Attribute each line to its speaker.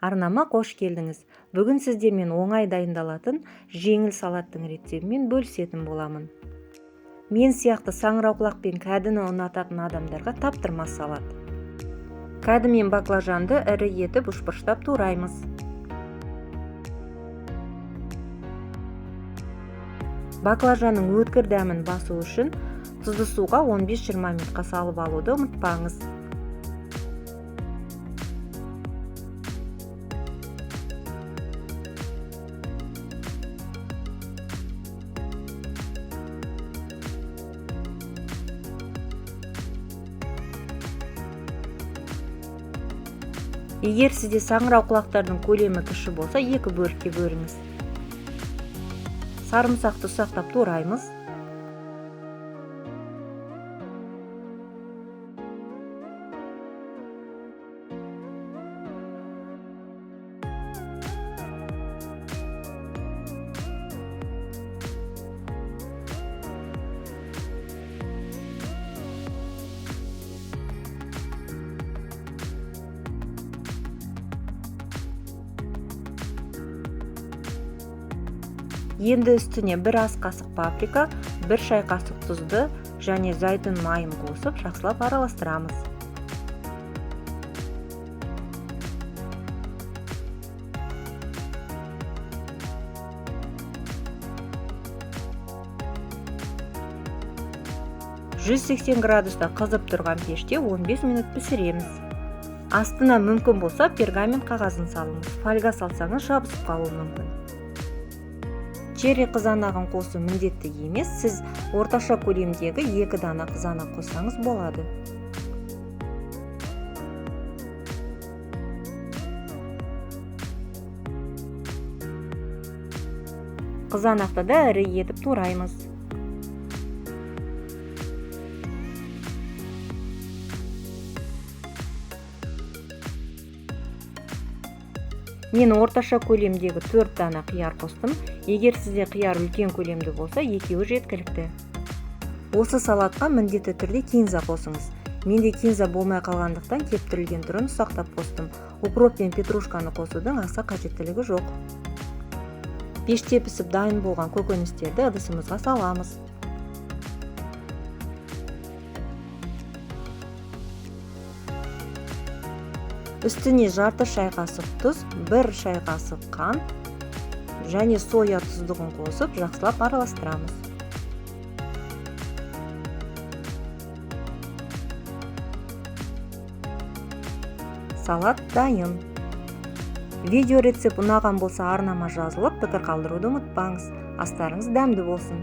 Speaker 1: Арнама қош келдіңіз. Бүгін сіздермен оңай дайындалатын жеңіл салаттың рецебімен бөлісетін боламын. Мен сияқты саңырауқұлақ пен кәдіні ұнататын адамдарға таптырмас салат. Кәді мен баклажанды ірі етіп бұрыштап тураймыз. Баклажанның өткір дәмін басу үшін тұзды суға 15-20 минутқа салып алуды ұмытпаңыз. Егер сізде саңырауқұлақтардың көлемі кіші болса, 2 бөлікке бөліңіз. Сарымсақты ұсақтап тураймыз. Енді үстіне 1 ас қасық паприка, 1 шай қасық тұзды және зәйтүн майын қосып жақсылап араластырамыз. «180 градуста қызып тұрған пеште 15 минут пісіреміз. Астына мүмкін болса пергамент қағазын салыңыз. Фольга салсаңыз жабысып қалуы мүмкін. Черри қызанағын қосу міндетті емес, сіз орташа көлемдегі 2 дана қызанақ қоссаңыз болады. Қызанақты да ірі етіп тураймыз. Мен орташа көлемдегі 4 дана қияр қостым. Егер сізде қияр үлкен көлемді болса, 2-і жеткілікті. Осы салатқа міндетті түрде кинза қосыңыз. Менде кинза болмай қалғандықтан кептірілген түрін ұсақтап қостым. Укроп пен петрушканы қосудың аса қажеттілігі жоқ. Пеште пісіп дайын болған көкөністерді ыдысымызға саламыз. Үстіне жарты шай қасық тұз, 1 шай қасық қант және соя тұздығын қосып жақсылап араластырамыз. Салат дайын. Видео рецепт ұнаған болса арнама жазылып, пікір қалдыруды ұмытпаңыз. Астарыңыз дәмді болсын.